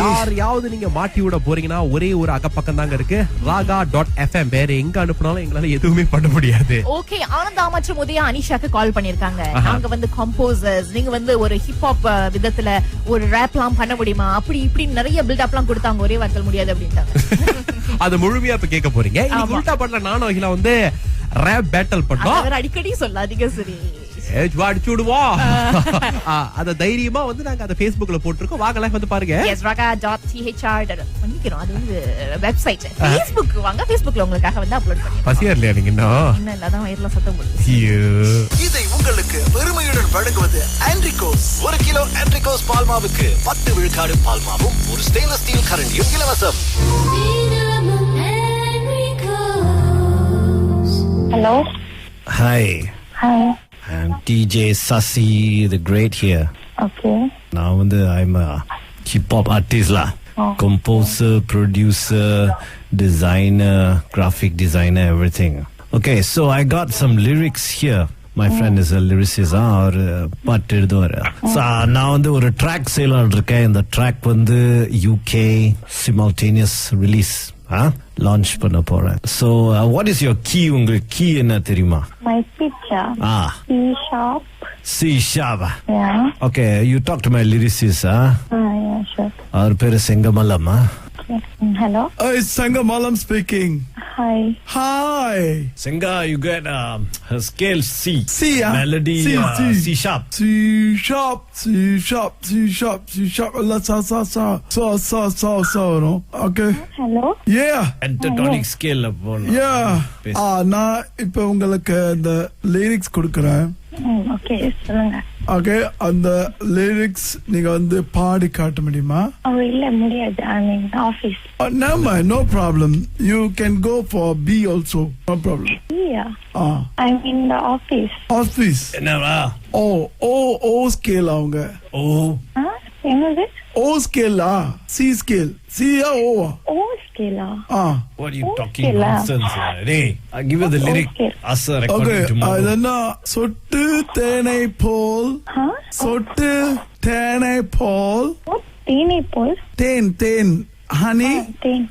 யாரையாவது நீங்க மாட்டி விட போறீங்கன்னா ஒரே ஒரு அகப்பக்கம் தாங்க இருக்கு, raga.fm. வேற எங்க அனுப்புனாலும் எங்களால எதுவுமே பண்ண முடியாது. ஓகே, ஆனந்தா மற்றும் உதயா அனிஷாக்கு கால் பண்ணிருக்காங்க. நாங்க வந்து கம்போசர்ஸ், நீங்க வந்து ஒரு ஹிப்ஹாப் விதத்துல ஒரு ரேப்லாம் பண்ண முடியுமா, அப்படி இப்படி நிறைய பில்டப்லாம் கொடுத்தாங்க. ஒரே வார்த்தை முடியாது அப்படின்ட்டாங்க. அது முழுமையா இப்ப கேட்க போறீங்க. இன்னைக்கு உல்டா பண்ணல நானும் அகிலா வந்து ரேப் பேட்டில் பண்ணோம். அடிக்கடி சொல்லாதீங்க சரி. அடிச்சு விடுவோம். அத தைரியமா வந்து நாங்க அத Facebookல போட்டுருக்கோம். வாங்க லைவ் வந்து பாருங்க. Yes, raga.thr பண்ணிக்கிறோம். அது வந்து வெப்சைட். Facebook வாங்க, Facebookல உங்களுக்காக வந்து அப்லோட் பண்ணிருக்கோம். பசியா இல்லையா நீங்க இன்னும் இல்லாதான் வயிறுல சத்தம் போடுது. இதை உங்களுக்கு பெருமையுடன் வழங்குவது ஆண்ட்ரிகோஸ். 1 கிலோ ஆண்ட்ரிகோஸ் பால்மாவுக்கு 10 விழுக்காடு பால்மாவும் ஒரு ஸ்டெயின்லெஸ் ஸ்டீல் கரண்டியும் இலவசம். Hello. Hi. Hi. I'm DJ Sasi the Great here. Okay. Now I'm a hip-hop artist lah. Composer, producer, designer, graphic designer, everything. Okay, so I got some lyrics here. My friend is a lyricist or பாட்டு எழுதுவாரு. So நான் வந்து ஒரு track செய்யலாம்னு இருக்கேன். இந்த track வந்து UK simultaneous release launch பண்ண போறேன். So what is your key? உங்களுக்கு key என்ன தெரியுமா? My picture. C sharp. C sharp. Yeah. Okay, you talk to my lyricist, Yeah, sure. அவர் பேரு செங்கமலம். Okay. Hello. Hey, Sangamalam speaking. Hi. Hi. Senga, you get her scale C. C, melody C, C sharp. C sharp, C sharp, C sharp, C sharp. La sa sa sa sa sa sa no. Okay. Hello. Yeah. Pentatonic scale போணும். Yeah. நான் இப்ப உங்களுக்கு இந்த lyrics கொடுக்கறேன். Okay, சொல்லுங்க. Okay, அந்த lyrics நீங்க வந்து பாடி காட்ட முடியுமா? இல்ல முடியாது. I'm in office. No problem. You can go for B also. No problem. Yeah. I'm in the office. Office. என்னடா? O scale அவங்க. என்னது? O scale C scale. C O scale. What are you talking nonsense? Hey, I give you the lyric. Asa recording tomorrow. அதனா சொட்டு தேனை போல். சொட்டு தேனை போல். தேனை போல். தேன் honey. தேன்.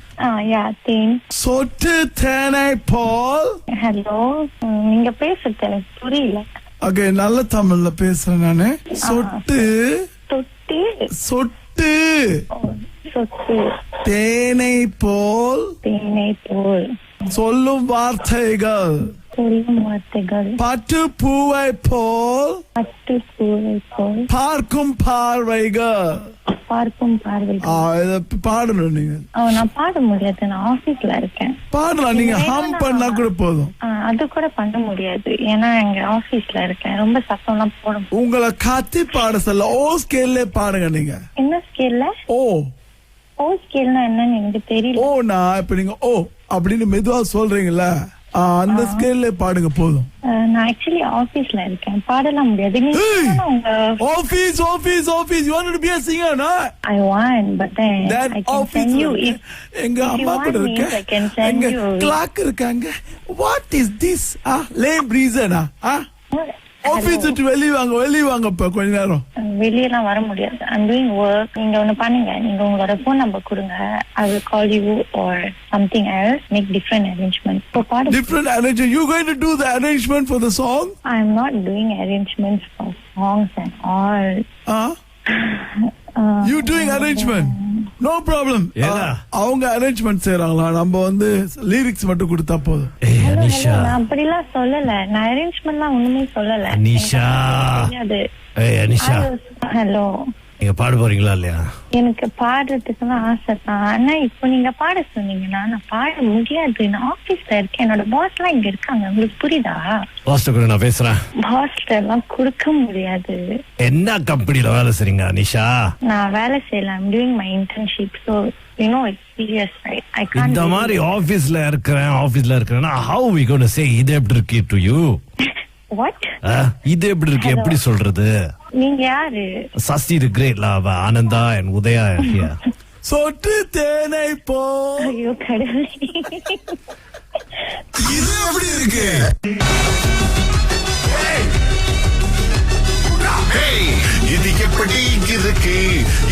yeah, தேன். சொட்டு தேனை போல். Hello. நீங்க பேசுறது எனக்கு புரியல. Okay, நல்ல தமிழ்ல பேசுறேன் நானு. சொட்டு சொட்டு சொட்டு தேனை போல் சொல்லும் வார்த்தைகள் பட்டு பூவை போல் பார்க்கும் பார்வைகள் பாடணும் நீங்க. நான் பாட முடியாது, நான் ஆபீஸ்ல இருக்கேன். பாடலாம், நீங்க ஹம் பண்ணா கூட போதும். அது கூட பண்ண முடியாது, ஏன்னா எங்க ஆபீஸ்ல இருக்கேன். ரொம்ப சத்தம்லாம் போட முடியும். உங்களை கத்தி பாட சொல்ல ஓ ஸ்கேல்ல பாடுங்க. நீங்க என்ன ஸ்கேல்ல? ஓ ஸ்கேல்னா என்னன்னு எனக்கு தெரியல. நான் இப்ப நீங்க ஓ அப்படின்னு மெதுவா சொல்றீங்களா, அந்த ஸ்கேல்ல பாடுங்க போதும். நான் ஆக்சுவலி ஆபீஸ்ல இருக்கேன், பாடலாம் முடியாது. Office you want to be a singer, no? I want, but then I can send you. எங்க அம்மா கூட இருக்க, எங்க கிளாக் இருக்காங்க. What is this? Lame reason. Office விட்டு வெளிய வாங்க இப்ப கொஞ்ச நேரம். வெளியெல்லாம் வர முடியாது. I'm doing work. நீங்க ஒண்ணு பண்ணுங்க, நீங்க உங்களோட phone number கொடுங்க. I will call you or something else. Make different arrangements. Different arrangement? You going to do the arrangement for the song? I'm not doing arrangements for songs and all. You doing arrangement? No problem. அவங்க arrangement செய்றாங்களா, நம்ம வந்து lyrics மட்டும் கொடுத்தா போதும். அனிஷா, நான் அப்படிலாம் சொல்லல. நான் அரேஞ்ச்மென்ட்லாம் ஒண்ணுமே சொல்லல. அனிஷா, அனிஷா, ஹலோ, நீங்க பாட போறீங்களா இல்லையா? எனக்கு பாடுறதுக்குலாம் ஆசை தான், ஆனா இப்போ நீங்க பாட சொன்னீங்கன்னா நான் பாட முடியாது. நான் ஆபீஸ்ல இருக்கேன், என்னோட பாஸ் எல்லாம் இங்க இருக்காங்க. உங்களுக்கு புரியுதா? பாஸ் கூட நான் பேசுறேன். பாஸ் எல்லாம் கொடுக்க முடியாது. என்ன கம்பெனில வேலை செய்றீங்க அனிஷா? நான் வேலை செய்யல. I'm doing my internship, so you know it's serious, right? I can't. இந்த மாதிரி ஆபீஸ்ல இருக்கறேன்னா how we going to say இது எப்படி இருக்கு to you? What? இது எப்படி இருக்கு, எப்படி சொல்றது? நீங்க யாரு? சசி தி கிரேட் லா, ஆனந்தா and உதயா here. சொட்டு தேனை போ. ஐயோ கடவுளே, இது எப்படி இருக்கு? இருக்கு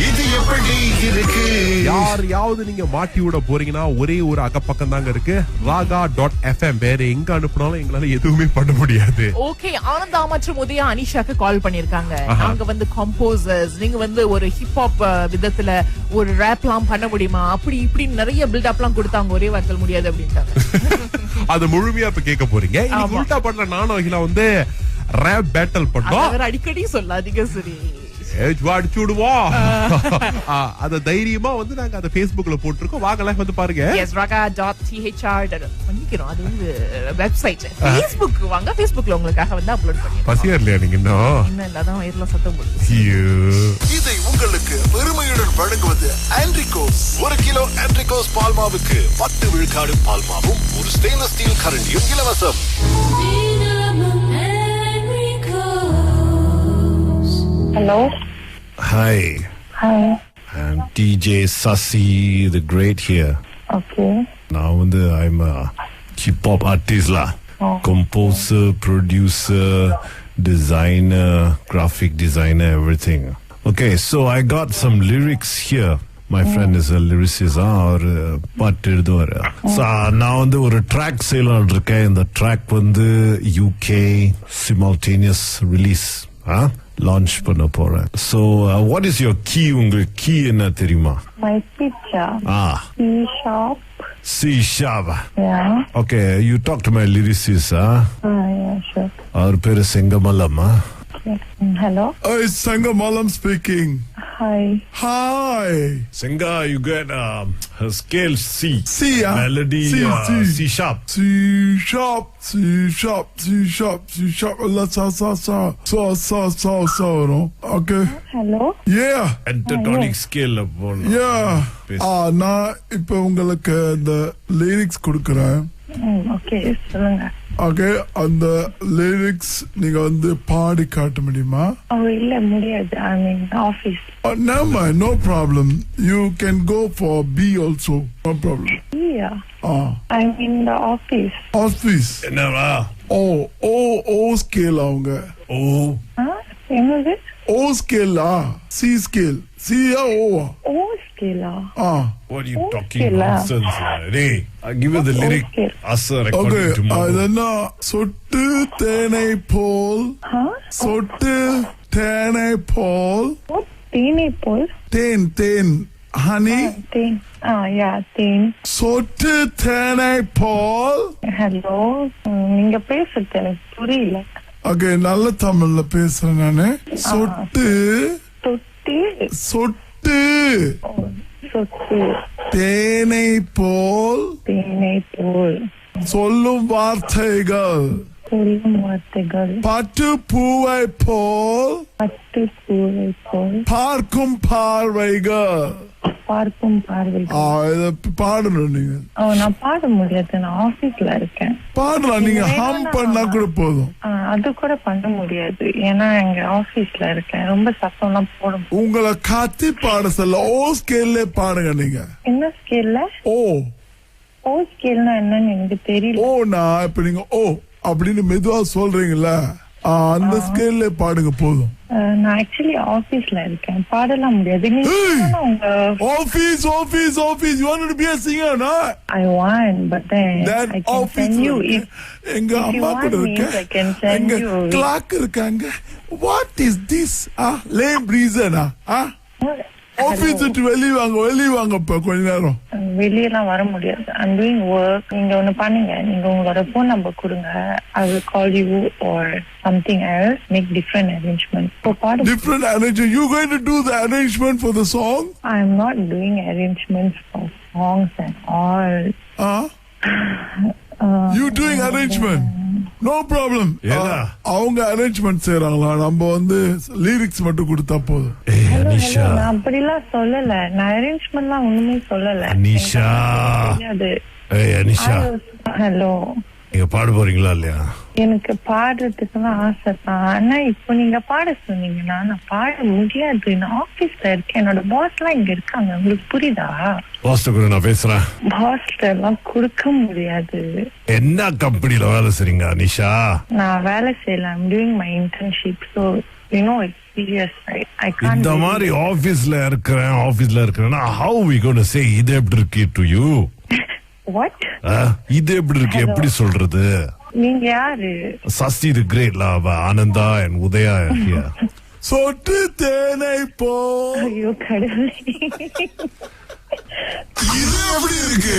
இது எப்படி இருக்கு யாரையாவது நீங்க மாட்டி விட போறீங்கன்னா ஒரே ஒரு அகப்பக்கம் தாங்க இருக்கு, raga.fm. வேற எங்க அனுப்புனாலும் எங்களால எதுவுமே பண்ண முடியாது. ஓகே, ஆனந்தா மற்றும் உதயா அனிஷாக்கு கால் பண்ணிருக்காங்க. நாங்க வந்து கம்போசர்ஸ், நீங்க வந்து ஒரு ஹிப்ஹாப் விதத்துல ஒரு ரேப்லாம் பண்ண முடியுமா, அப்படி இப்படி நிறைய பில்டப்லாம் கொடுத்தாங்க. ஒரே வார்த்தை முடியாது அப்படின்ட்டாங்க. அது முழுமையா இப்ப கேட்க போறீங்க. இன்னைக்கு உல்டா பண்ற நானும் அகிலா வந்து ரேப் பேட்டில் பண்ணோம். அடிக்கடி சொல்லாதீங்க சரி. அடிச்சு விடுவோம். அத தைரியமா வந்து நாங்க அத Facebookல போட்டுருக்கோம். வாங்கல வந்து பாருங்க. Yes, raga.thr பண்ணிக்கிறோம். அது வந்து வெப்சைட். Facebook வாங்க, Facebookல உங்களுக்காக வந்து அப்லோட் பண்ணிருக்கோம். பசியா இல்லையா நீங்க இன்னும் அதான் வயிறுல சத்தம் போடுது. இதை உங்களுக்கு பெருமையுடன் வழங்குவது ஆண்ட்ரிகோஸ். 1 கிலோ ஆண்ட்ரிகோஸ் பால்மாவுக்கு 10 விழுக்காடு பால்மாவும் ஒரு ஸ்டெயின்லெஸ் ஸ்டீல் கரண்டியும் இலவசம். Hello. Hi, Hi. I'm DJ Sasi the Great here. Okay. Now I'm a hip hop artist lah. Composer, producer, designer, graphic designer, everything. Okay, so I got some lyrics here. My friend is a lyricist or பாட்டு எழுதுவாரு. So நான் வந்து ஒரு track sale இருக்கேன். இந்த track வந்து UK simultaneous release launch பண்ண போறேன். So what is your key? உங்க key என்ன தெரியுமா? My picture. C sharp. Yeah. Okay, you talk to my lyricist. Yeah, sure. அவர் பேரு செங்கமலம். Hello. Hey, Sangamalam speaking. Hi. Hi. Senga, you get her scale C. C, yeah. Melody C sharp. C sharp, C sharp, C sharp, C sharp. So, no? Okay. Hello. Yeah. Pentatonic scale. Yeah. நான் இப்ப உங்களுக்கு இந்த lyrics கொடுக்கறேன். Okay, சொல்லுங்க. Okay, அந்த lyrics நீங்க வந்து பாடி காட்ட முடியுமா? இல்ல முடியாது. I'm in office. Never mind, no problem. You can go for B also. No problem. Yeah. I'm in the office. Office. என்னவா? O scale அவங்க. என்னது? O scale C scale. C O scale. What are you talking nonsense? Hey, I'll give you the lyric. Asa recording tomorrow. அதனா சொட்டு தேனை போல். சொட்டு தேனை போல். தேனை போல். தேன் honey. தேன். yeah, தேன். சொட்டு தேனை போல். Hello. நீங்க பேசுறது எனக்கு புரியல. Okay, நல்ல தமிழ்ல பேசுறேன் நானு. சொட்டு தேனை போல் சொல்லும் வார்த்தைகள் பட்டு பூவை போல் பார்க்கும் பார்வைகள். பாடணும் நீங்க. நான் பாட முடியாது, நான் ஆபீஸ்ல இருக்கேன். பாடலாம், நீங்க ஹம் பண்ணா கூட போதும். அது கூட பண்ண முடியாது, ஏன்னா எங்க ஆபீஸ்ல இருக்கேன். ரொம்ப சத்தம்லாம் போடும். உங்களை கத்தி பாட சொல்ல ஓ ஸ்கேல்ல பாடுங்க. நீங்க என்ன ஸ்கேல்ல? ஓ ஸ்கேல்னா என்னன்னு எனக்கு தெரியல. நான் இப்ப நீங்க ஓ அப்படின்னு மெதுவா சொல்றீங்களா, அந்த ஸ்கேல்ல பாடுங்க போதும். நான் ஆக்சுவலி ஆபீஸ்ல இருக்கேன், பாடலாம் முடியாது. Office you want to be a singer, no? I want, but then I can send you. எங்க அம்மா கூட இருக்கு, எங்க கிளாக் இருக்காங்க. What is this? Lame reason. Office விட்டு வெளியே வாங்க இப்ப கொஞ்ச நேரம். வெளியெல்லாம் வர முடியாது. I'm doing work. நீங்க ஒண்ணு பண்ணுங்க, நீங்க உங்களோட போன் நம்பர் கொடுங்க. I will call you or something else. Make different arrangements. Different arrangement? You going to do the arrangement for the song? I'm not doing arrangements for songs and all. You doing arrangement? No problem. அவங்க arrangement செய்யறாங்களா, நம்ம வந்து lyrics மட்டும் கொடுத்தா போதும். அனிஷா, நான் அப்படிலாம் சொல்லல. நான் அரேஞ்ச்மெண்ட்லாம் ஒண்ணுமே சொல்லல. அனிஷா, அனிஷா, ஹலோ, நீங்க பாட போறீங்களா இல்லையா? எனக்கு பாடுறதுக்குலாம் ஆசை தான். ஆனா இப்போ நீங்க பாட சொன்னீங்கன்னா நான் பாட முடியாது. நான் ஆபீஸ்ல இருக்கேன், என்னோட பாஸ் எல்லாம் இங்க இருக்காங்க. உங்களுக்கு புரியுதா? பாஸ் கூட நான் பேசுறேன். பாஸ்ல எல்லாம் கொடுக்க முடியாது. என்ன கம்பெனில வேலை செய்றீங்க அனிஷா? நான் வேலை செய்யல. I'm doing my internship. So You know it's serious, right? I can't. இந்த மாதிரி ஆபீஸ்ல இருக்கிறேன்னா how we going to say இது எப்படி இருக்கு to you? What? இது எப்படி இருக்கு எப்படி சொல்றது? நீங்க யாரு? Sasi the great lava Ananda and Udaya here. சொட்டு தேனை போ. ஐயோ கடவுளே. இது எப்படி இருக்கு